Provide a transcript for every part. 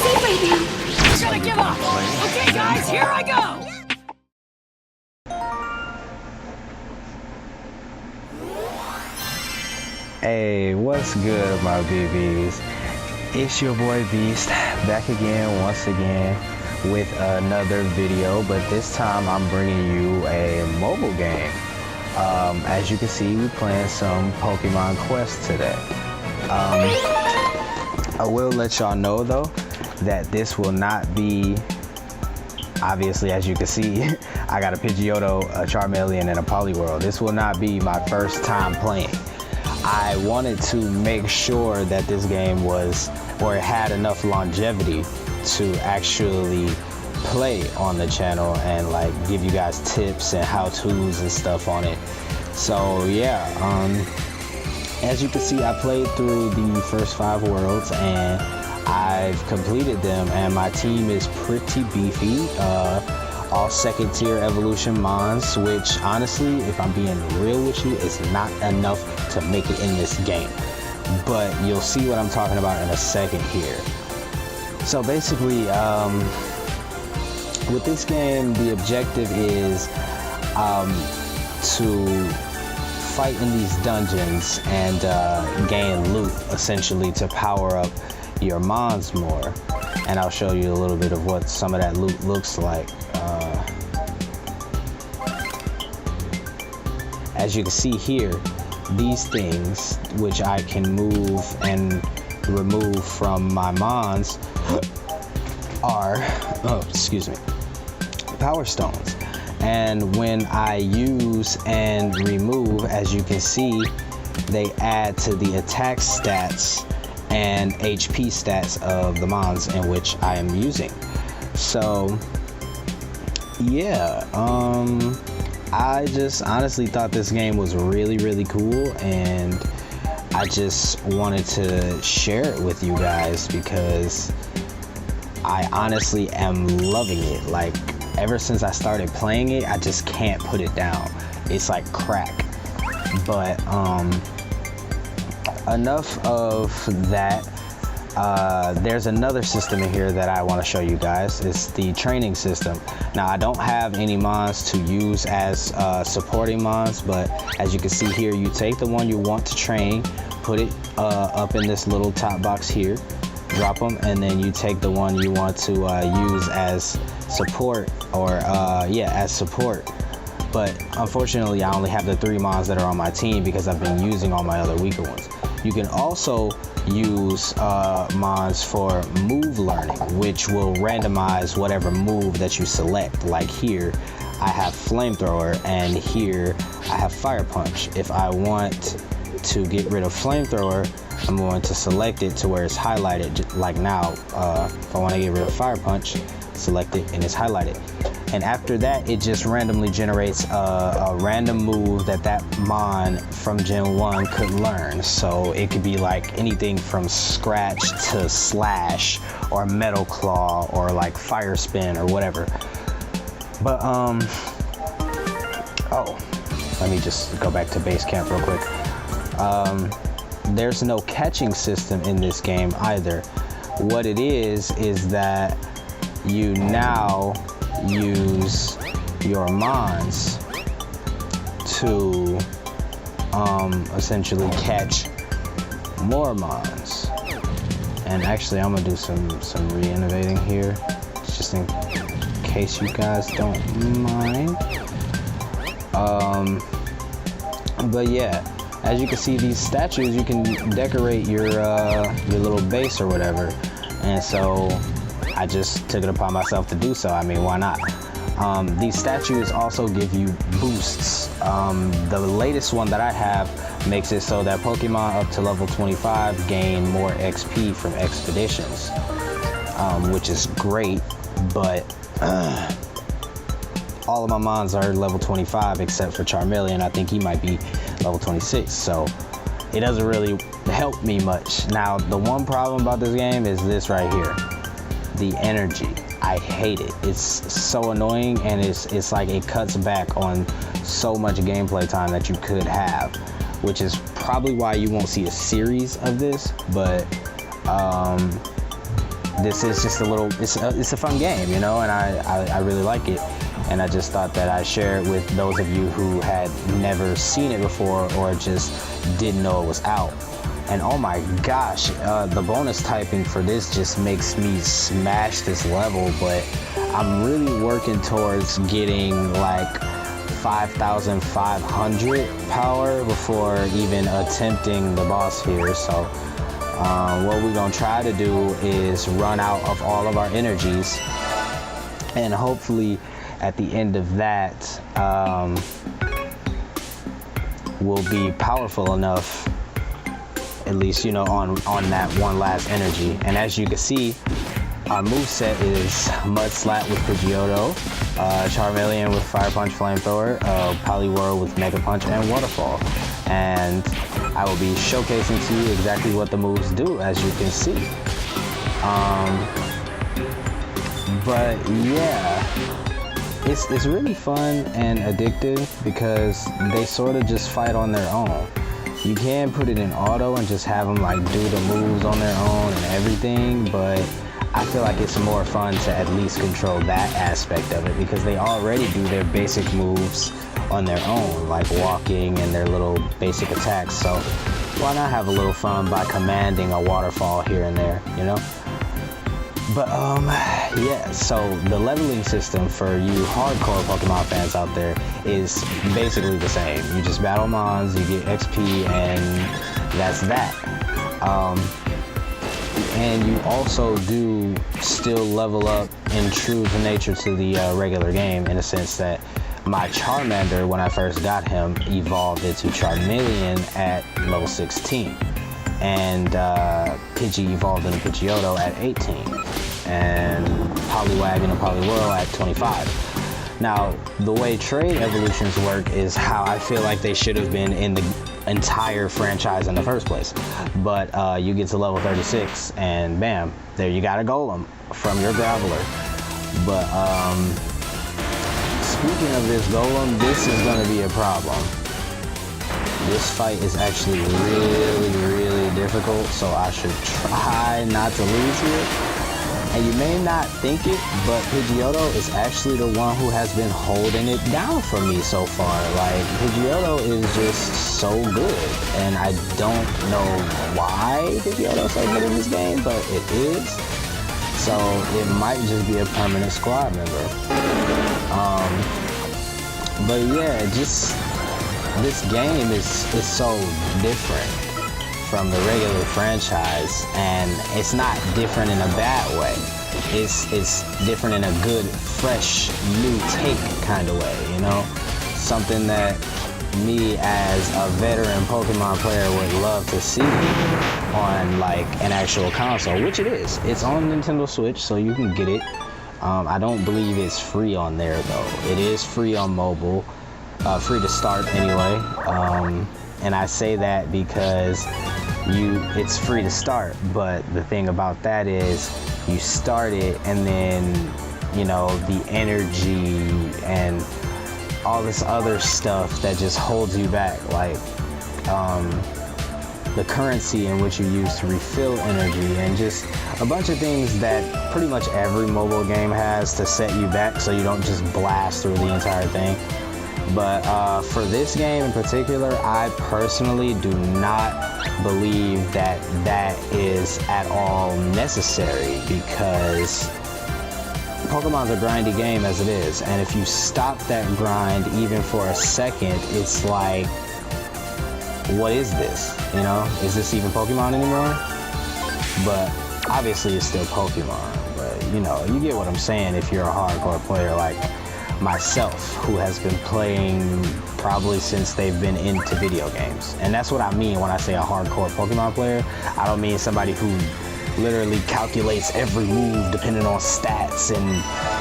see, baby. We're gonna give up. Okay, guys, here I go. Hey, what's good, my BBs? It's your boy Beast, back again, once again, with another video, but this time I'm bringing you a mobile game. As you can see, we're playing some Pokemon Quest today. I will let y'all know, though, that this will not be, obviously, as you can see, I got a Pidgeotto, a Charmeleon, and a Poliwhirl. This will not be my first time playing. I wanted to make sure that this game was, or it had enough longevity to actually play on the channel and like give you guys tips and how-tos and stuff on it. So yeah, as you can see, I played through the first 5 worlds and I've completed them, and my team is pretty beefy. All 2nd tier evolution mons, which honestly, if I'm being real with you, is not enough to make it in this game. But you'll see what I'm talking about in a second here. So basically, with this game, the objective is to fight in these dungeons and gain loot, essentially, to power up your mons more. And I'll show you a little bit of what some of that loot looks like. As you can see here, these things, which I can move and remove from my mons, are, excuse me, power stones. And when I use and remove, as you can see, they add to the attack stats and HP stats of the mons in which I am using. So yeah, I just honestly thought this game was really cool, and I just wanted to share it with you guys because I honestly am loving it. Like, ever since I started playing it, I just can't put it down. It's like crack. But enough of that. There's another system in here that I want to show you guys. It's the training system. Now, I don't have any mons to use as supporting mons, but as you can see here, you take the one you want to train, put it up in this little top box here, drop them, and then you take the one you want to use as support, or as support. But unfortunately, I only have the 3 mons that are on my team because I've been using all my other weaker ones. You can also use mons for move learning, which will randomize whatever move that you select. Like here, I have flamethrower, and here I have fire punch. If I want to get rid of flamethrower, I'm going to select it to where it's highlighted, like now. If I want to get rid of fire punch, select it and it's highlighted. And after that, it just randomly generates a random move that mon from Gen 1 could learn. So it could be like anything from Scratch to Slash or Metal Claw or like Fire Spin or whatever. But let me just go back to base camp real quick. There's no catching system in this game either. What it is that you now use your mons to essentially catch more mons. And actually, I'm gonna do some re-innovating here, just in case you guys don't mind. But yeah, as you can see, these statues, you can decorate your little base or whatever, and so I just took it upon myself to do so. I mean, why not? These statues also give you boosts. The latest one that I have makes it so that Pokemon up to level 25 gain more XP from expeditions, which is great, but all of my mons are level 25 except for Charmeleon. I think he might be level 26, so it doesn't really help me much. Now, the one problem about this game is this right here. The energy. I hate it. It's so annoying, and it's like it cuts back on so much gameplay time that you could have, which is probably why you won't see a series of this. But this is just it's a fun game, you know, and I really like it. And I just thought that I'd share it with those of you who had never seen it before or just didn't know it was out. And oh my gosh, the bonus typing for this just makes me smash this level, but I'm really working towards getting like 5,500 power before even attempting the boss here. So what we're gonna try to do is run out of all of our energies, and hopefully at the end of that we'll be powerful enough, at least, you know, on that one last energy. And as you can see, our moveset is Mudslap with Pidgeotto, Charmeleon with Fire Punch Flamethrower, Poliwhirl with Mega Punch and Waterfall. And I will be showcasing to you exactly what the moves do, as you can see. But yeah, it's really fun and addictive because they sort of just fight on their own. You can put it in auto and just have them like do the moves on their own and everything, but I feel like it's more fun to at least control that aspect of it because they already do their basic moves on their own, like walking and their little basic attacks. So why not have a little fun by commanding a waterfall here and there, you know? But yeah, so the leveling system for you hardcore Pokemon fans out there is basically the same. You just battle mons, you get XP, and that's that. And you also do still level up in true to nature to the regular game, in a sense that my Charmander, when I first got him, evolved into Charmeleon at level 16. And Pidgey evolved into Pidgeotto at 18, and Poliwag and Poliwhirl at 25. Now, the way trade evolutions work is how I feel like they should have been in the entire franchise in the first place. But you get to level 36, and bam, there you got a Golem from your Graveler. But speaking of this Golem, this is going to be a problem. This fight is actually really difficult, so I should try not to lose here. And you may not think it, but Pidgeotto is actually the one who has been holding it down for me so far. Like, Pidgeotto is just so good, and I don't know why Pidgeotto is so good in this game, but it is. So it might just be a permanent squad member. But yeah, just this game is so different from the regular franchise, and it's not different in a bad way. It's different in a good, fresh, new take kind of way, you know? Something that me as a veteran Pokemon player would love to see on like an actual console, which it is. It's on Nintendo Switch, so you can get it. I don't believe it's free on there though. It is free on mobile. Free to start anyway, and I say that because it's free to start, but the thing about that is you start it and then, you know, the energy and all this other stuff that just holds you back, like the currency in which you use to refill energy and just a bunch of things that pretty much every mobile game has to set you back so you don't just blast through the entire thing. But for this game in particular, I personally do not believe that that is at all necessary, because Pokemon's a grindy game as it is, and if you stop that grind even for a second, it's like, what is this? You know, is this even Pokemon anymore? But obviously it's still Pokemon, but you know, you get what I'm saying if you're a hardcore player like myself, who has been playing probably since they've been into video games. And that's what I mean when I say a hardcore Pokemon player. I don't mean somebody who literally calculates every move depending on stats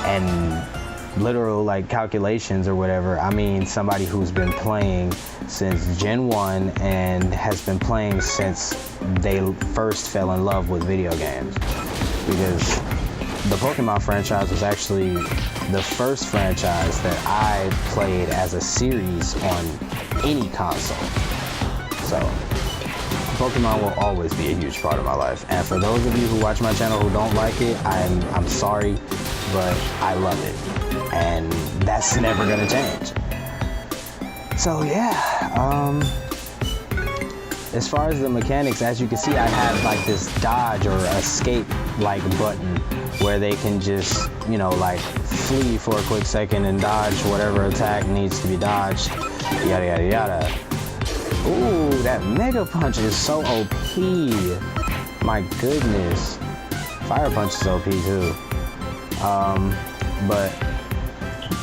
and literal like calculations or whatever. I mean somebody who's been playing since Gen 1 and has been playing since they first fell in love with video games. Because the Pokemon franchise was actually the first franchise that I played as a series on any console. So Pokemon will always be a huge part of my life. And for those of you who watch my channel who don't like it, I'm sorry, but I love it. And that's never gonna change. So yeah, as far as the mechanics, as you can see, I have like this dodge or escape like button where they can just, you know, like flee for a quick second and dodge whatever attack needs to be dodged, yada yada yada. Ooh, that Mega Punch is so OP. My goodness. Fire Punch is OP too. But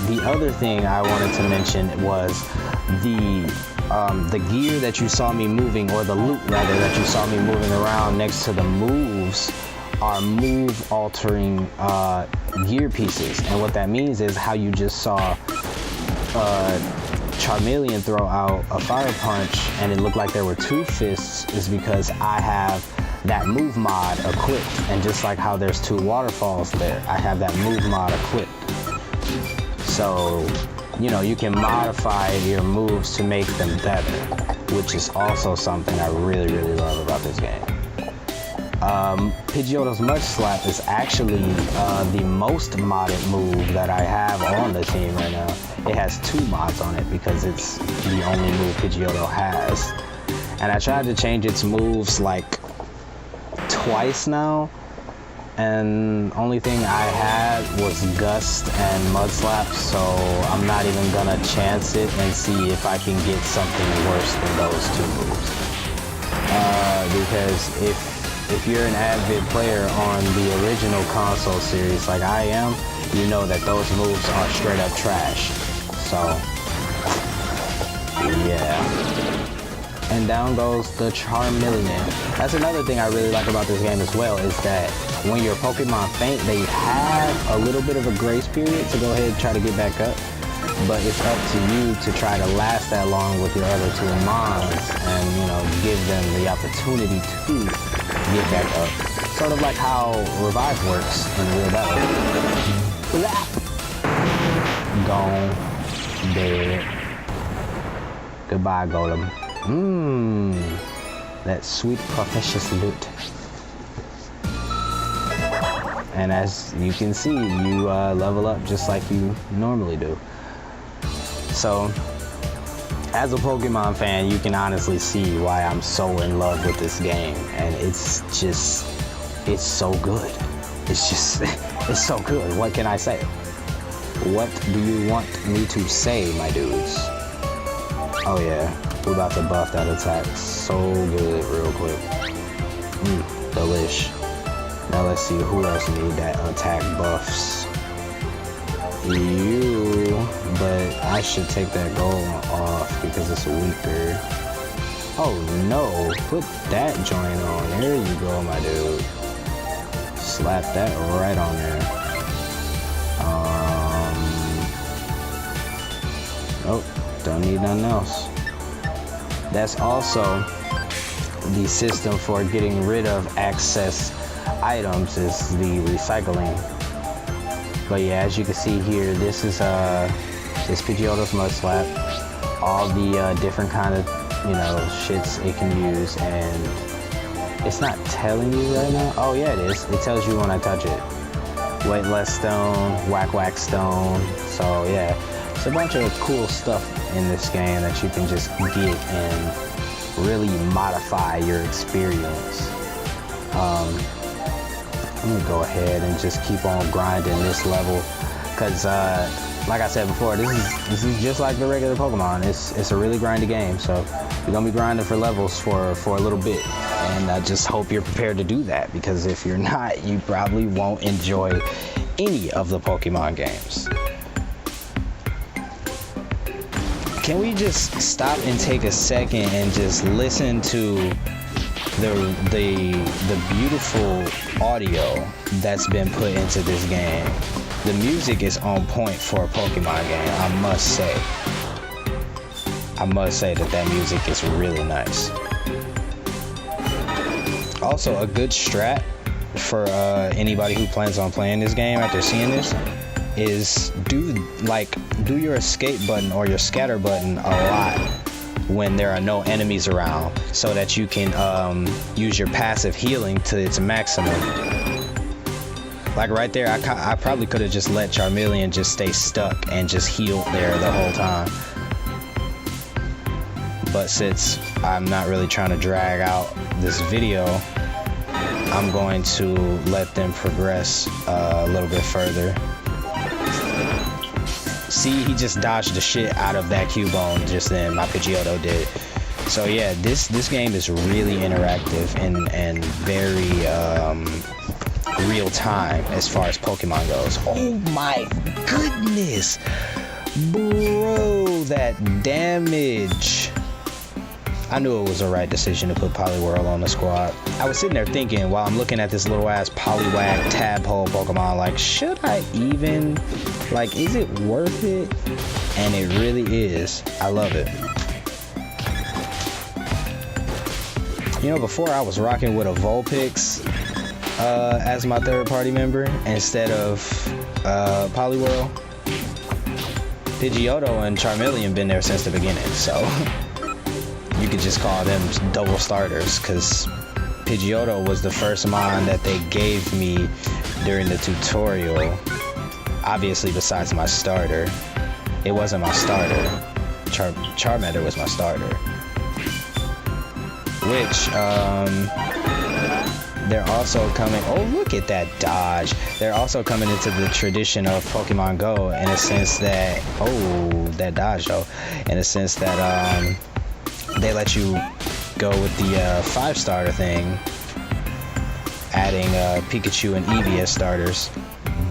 the other thing I wanted to mention was the gear that you saw me moving, or the loot rather, that you saw me moving around next to the moves are move altering gear pieces. And what that means is how you just saw Charmeleon throw out a Fire Punch and it looked like there were two fists is because I have that move mod equipped. And just like how there's two waterfalls there, I have that move mod equipped. So, you know, you can modify your moves to make them better, which is also something I really, really love about this game. Pidgeotto's Mud Slap is actually the most modded move that I have on the team right now. It has 2 mods on it because it's the only move Pidgeotto has. And I tried to change its moves like twice now, and only thing I had was Gust and Mud Slap, so I'm not even gonna chance it and see if I can get something worse than those 2 moves. Because if you're an avid player on the original console series like I am, you know that those moves are straight up trash. So, yeah. And down goes the Charmeleon. That's another thing I really like about this game as well, is that when your Pokemon faint, they have a little bit of a grace period to go ahead and try to get back up. But it's up to you to try to last that long with your other 2 Mons and, you know, give them the opportunity to get back up. Sort of like how Revive works in real battle. Gone. Dead. Goodbye, Golem. That sweet precious loot. And as you can see, you level up just like you normally do. So, as a Pokemon fan, you can honestly see why I'm so in love with this game. And it's so good. It's so good. What can I say? What do you want me to say, my dudes? Oh yeah, we're about to buff that attack so good real quick. Delish. Now let's see who else need that attack buffs. You, but I should take that gold off because it's weaker. Oh no, put that joint on. There you go, my dude. Slap that right on there. Oh, don't need nothing else. That's also the system for getting rid of excess items, is the recycling. But yeah, as you can see here, this is this Pidgeotto's Mud Slap. All the different kind of, you know, shits it can use, and it's not telling you right now. Oh yeah, it is. It tells you when I touch it. Weightless Stone, Whack Stone. So yeah, it's a bunch of cool stuff in this game that you can just get and really modify your experience. I'm gonna go ahead and just keep on grinding this level, because like I said before, this is just like the regular Pokemon. It's a really grindy game, so you're gonna be grinding for levels for a little bit, and I just hope you're prepared to do that, because if you're not, you probably won't enjoy any of the Pokemon games. Can we just stop and take a second and just listen to the beautiful audio that's been put into this game? The music is on point for a Pokemon game, I must say. I must say that music is really nice. Also, a good strat for anybody who plans on playing this game after seeing this is do your escape button or your scatter button a lot. when there are no enemies around, so that you can use your passive healing to its maximum. Like right there, I probably could have just let Charmeleon just stay stuck and just heal there the whole time. But since I'm not really trying to drag out this video, I'm going to let them progress a little bit further. See, he just dodged the shit out of that Cubone just then. My Pidgeotto did. So yeah, this game is really interactive and very real time as far as Pokemon goes. Oh my goodness, bro, that damage. I knew it was the right decision to put Poliwhirl on the squad. I was sitting there thinking while I'm looking at this little ass Poliwag Tadpole Pokemon, like, should I even, like, is it worth it? And it really is. I love it. You know, before I was rocking with a Vulpix as my third party member instead of Poliwhirl. Pidgeotto and Charmeleon been there since the beginning, so you could just call them double starters, because Pidgeotto was the first mon that they gave me during the tutorial. Obviously, besides my starter. It wasn't my starter. Charmander was my starter. Which, they're also coming, oh look at that dodge. They're also coming into the tradition of Pokemon Go in a sense that, oh, that dodge though, in a sense that, they let you go with the 5-starter thing, adding Pikachu and Eevee as starters.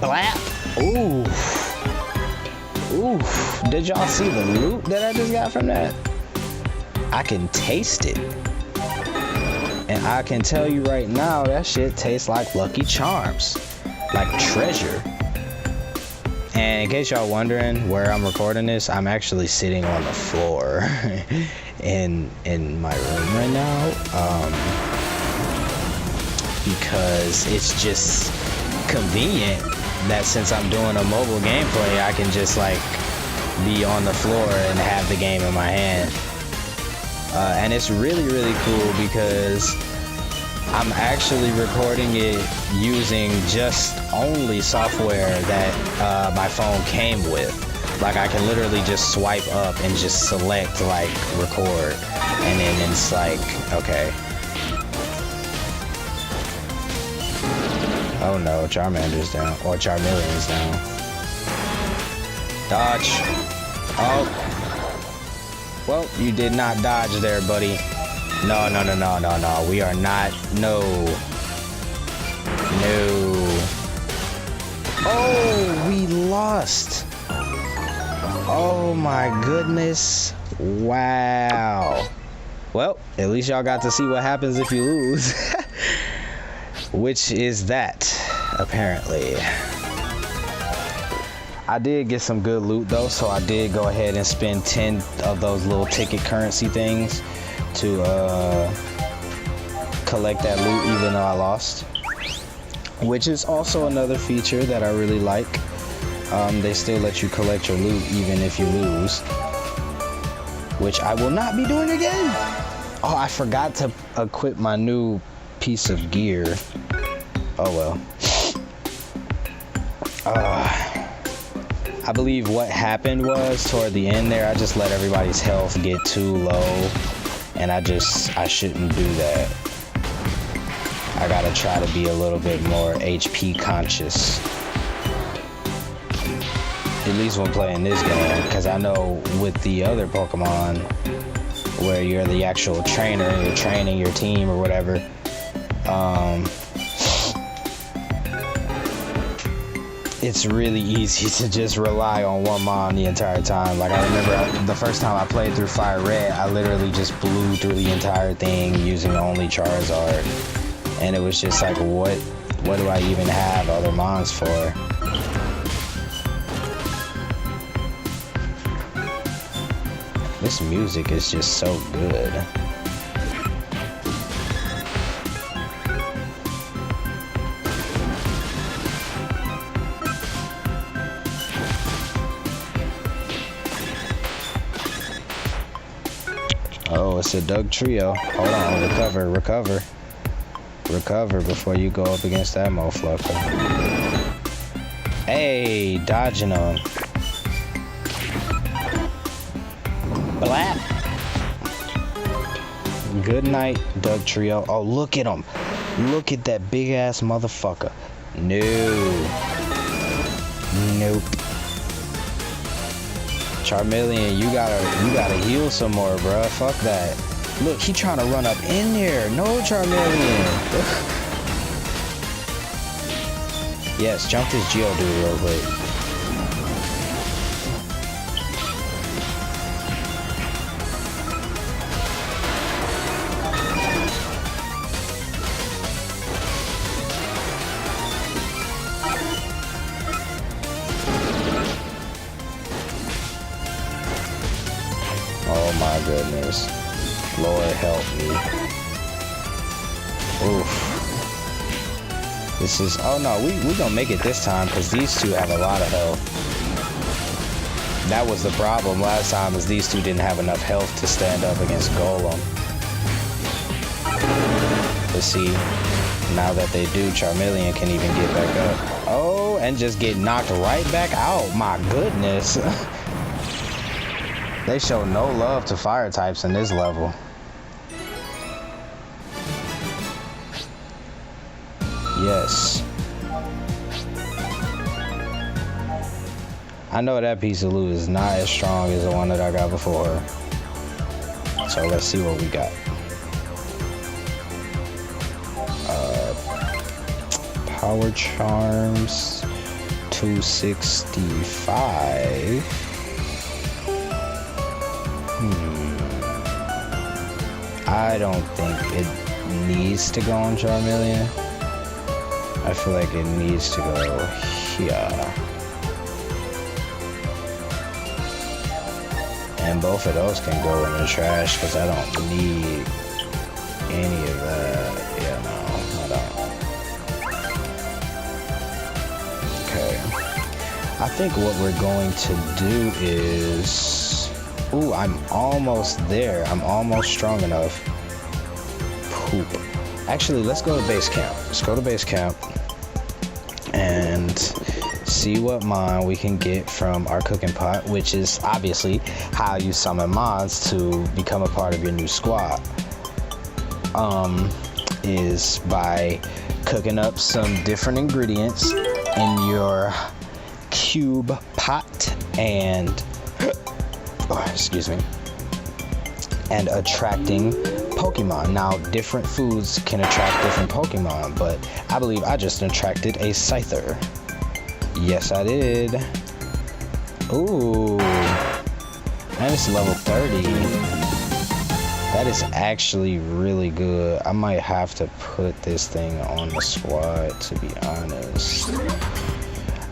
Blap! Ooh. Ooh. Did y'all see the loot that I just got from that? I can taste it. And I can tell you right now, that shit tastes like Lucky Charms. Like treasure. And in case y'all wondering where I'm recording this, I'm actually sitting on the floor in my room right now, because it's just convenient that since I'm doing a mobile gameplay, I can just like be on the floor and have the game in my hand. And it's really, really cool because I'm actually recording it using just only software that my phone came with. Like I can literally just swipe up and just select like record, and then it's like, okay. Oh no, Charmander's down, or Charmeleon's down. Dodge. Oh. Well, you did not dodge there, buddy. No, no, no, no, no, no. We are not, no. No. Oh, we lost. Oh my goodness. Wow. Well, at least y'all got to see what happens if you lose. Which is that, apparently. I did get some good loot though, so I did go ahead and spend 10 of those little ticket currency things to collect that loot even though I lost. Which is also another feature that I really like. They still let you collect your loot even if you lose, which I will not be doing again. Oh, I forgot to equip my new piece of gear. Oh well. I believe what happened was toward the end there, I just let everybody's health get too low, and I shouldn't do that. I gotta try to be a little bit more HP conscious. At least when playing this game, because I know with the other Pokemon, where you're the actual trainer, you're training your team or whatever, it's really easy to just rely on one mom the entire time. Like I remember the first time I played through Fire Red, I literally just blew through the entire thing using only Charizard. And it was just like, what do I even have other mons for? This music is just so good. Oh, it's a Doug trio. Hold on, recover before you go up against that motherfucker. Hey, dodging him. Blap. Good night, Doug trio. Oh, look at him. Look at that big ass motherfucker. No. Nope. Charmeleon, you gotta heal some more, bruh. Fuck that. Look, he trying to run up in there. No, Charmeleon. Yes, jump this Geodude real quick. Oh my goodness. Lord help me. Oof. This is, oh no, we gonna make it this time because these two have a lot of health. That was the problem last time, is these two didn't have enough health to stand up against Golem. But see, now that they do, Charmeleon can even get back up. Oh, and just get knocked right back out. My goodness. They show no love to fire types in this level. Yes. I know that piece of loot is not as strong as the one that I got before. So let's see what we got. Power Charms, 265. I don't think it needs to go on Charmeleon. I feel like it needs to go here. And both of those can go in the trash because I don't need any of that. Yeah, no, I don't. Okay. I think what we're going to do is... Ooh, I'm almost there. I'm almost strong enough. Poop. Actually, let's go to base camp. Let's go to base camp and see what mon we can get from our cooking pot, which is obviously how you summon mons to become a part of your new squad. Is by cooking up some different ingredients in your cube pot and excuse me, and attracting Pokemon. Now, different foods can attract different Pokemon, but I believe I just attracted a Scyther. Yes, I did. Ooh, and it's level 30. That is actually really good. I might have to put this thing on the squad, to be honest.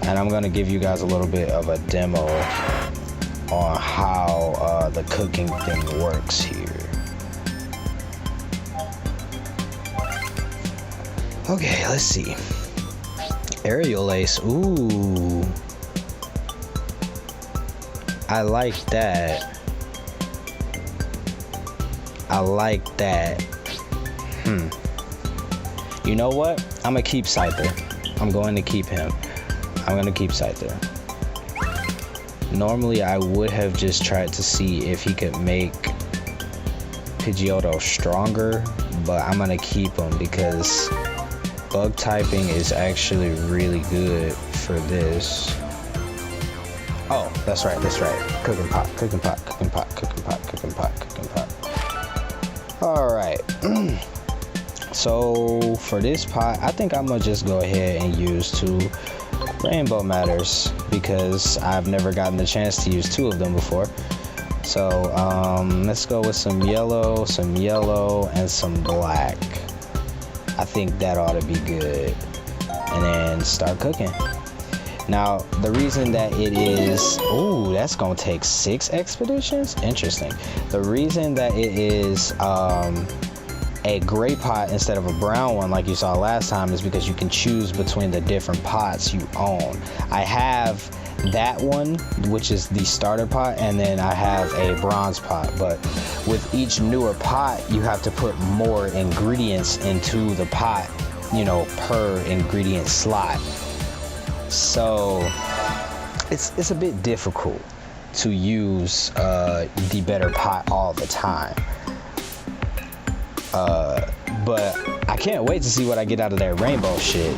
And I'm gonna give you guys a little bit of a demo on how the cooking thing works here. Okay, let's see. Aerial Ace, ooh. I like that. I like that. You know what? I'm gonna keep Scyther. I'm going to keep him. I'm gonna keep Scyther. Normally, I would have just tried to see if he could make Pidgeotto stronger, but I'm gonna keep him because bug typing is actually really good for this. Oh, that's right, that's right. Cooking pot, cooking pot, cooking pot, cooking pot, cooking pot, cooking pot. All right. So for this pot, I think I'm gonna just go ahead and use 2 Rainbow Matters because I've never gotten the chance to use 2 of them before. So let's go with some yellow, and some black. I think that ought to be good. And then start cooking. Now, the reason that it is... Ooh, that's going to take 6 expeditions? Interesting. The reason that it is a gray pot instead of a brown one like you saw last time is because you can choose between the different pots you own. I have that one, which is the starter pot, and then I have a bronze pot, but with each newer pot you have to put more ingredients into the pot, you know, per ingredient slot. So it's a bit difficult to use the better pot all the time. But I can't wait to see what I get out of that rainbow shit,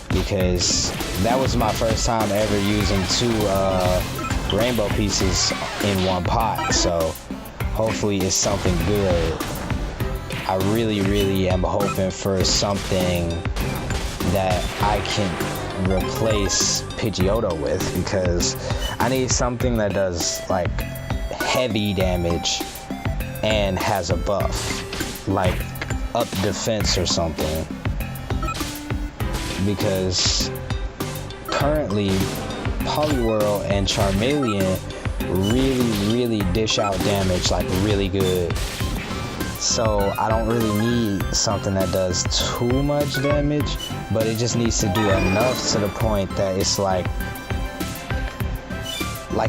because that was my first time ever using 2 rainbow pieces in one pot. So hopefully it's something good. I really am hoping for something that I can replace Pidgeotto with, because I need something that does like heavy damage and has a buff, like up defense or something, because currently Poliwhirl and Charmeleon really dish out damage like really good. So I don't really need something that does too much damage, but it just needs to do enough to the point that it's like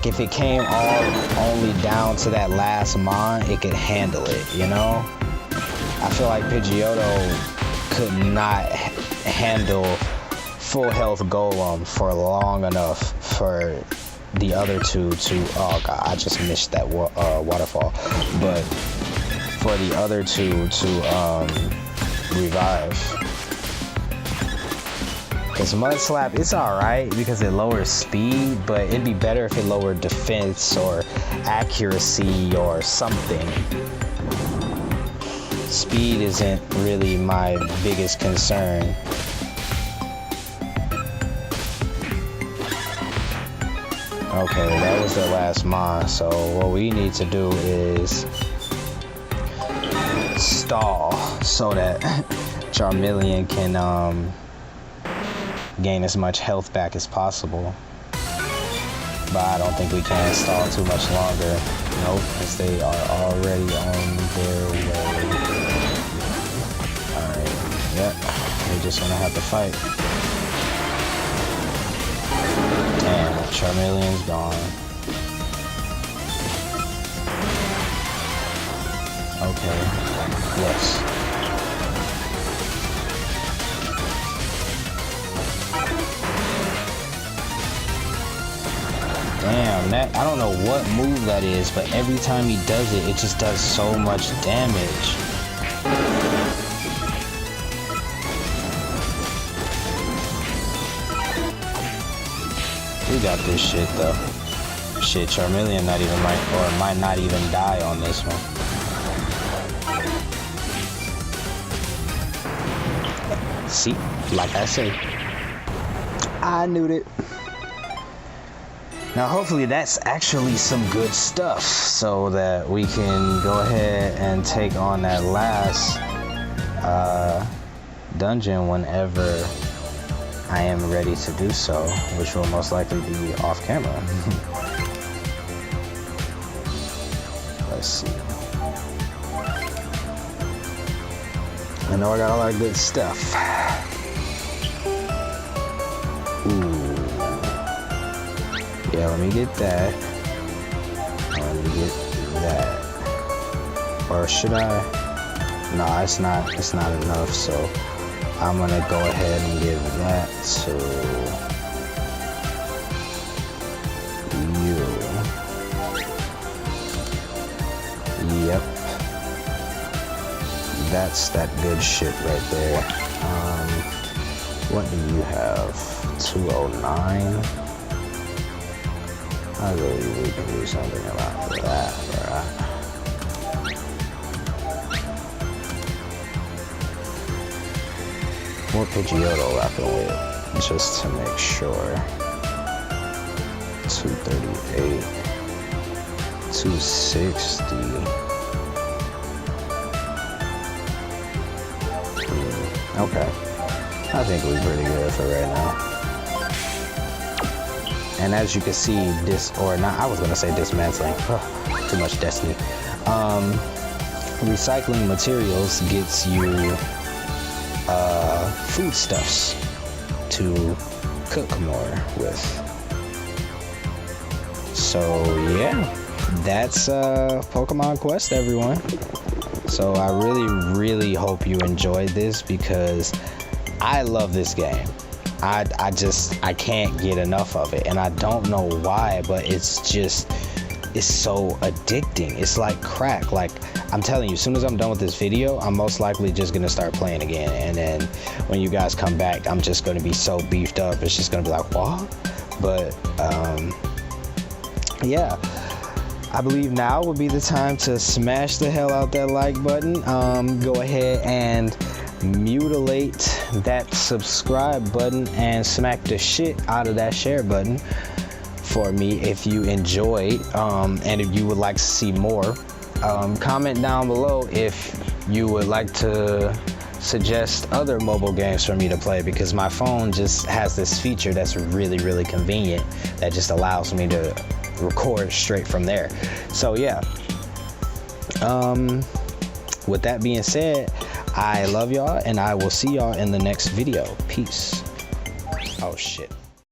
if it came all only down to that last mon, it could handle it, you know? I feel like Pidgeotto could not handle full health Golem for long enough for the other two to, oh god, I just missed that waterfall, but for the other two to revive. Because Mud Slap, it's alright because it lowers speed, but it'd be better if it lowered defense or accuracy or something. Speed isn't really my biggest concern. Okay, that was the last mon, so what we need to do is stall so that Charmeleon can gain as much health back as possible. But I don't think we can stall too much longer. Nope, as they are already on their way. Alright, yep, we're just gonna have to fight. Damn, Charmeleon's gone. Okay, yes. Damn, that, I don't know what move that is, but every time he does it, it just does so much damage. We got this shit though. Shit, Charmeleon might not even die on this one. See, like I say, I knew it. Now hopefully that's actually some good stuff, so that we can go ahead and take on that last dungeon whenever I am ready to do so, which will most likely be off camera. Let's see. I know I got all that good stuff. Ooh. Yeah, let me get that. Let me get that. Or should I? No, it's not enough, so I'm gonna go ahead and give that to you. Yep. That's that good shit right there. What do you have? 209? I really we can do something about that, right? What Pidgeotto rocking with, just to make sure. 238, 260. Okay, I think we're pretty good for right now. And as you can see, I was gonna say dismantling. Too much Destiny. recycling materials gets you foodstuffs to cook more with. So yeah, that's Pokemon Quest, everyone. So I really hope you enjoyed this, because I love this game. I can't get enough of it, and I don't know why, but it's so addicting. It's like crack. Like, I'm telling you, as soon as I'm done with this video, I'm most likely just gonna start playing again, and then when you guys come back, I'm just gonna be so beefed up. It's just gonna be like, what? But yeah, I believe now would be the time to smash the hell out that like button. Go ahead and mutilate that subscribe button and smack the shit out of that share button for me if you enjoyed, and if you would like to see more. Comment down below if you would like to suggest other mobile games for me to play, because my phone just has this feature that's really convenient that just allows me to record straight from there. So yeah, with that being said, I love y'all, and I will see y'all in the next video. Peace. Oh shit.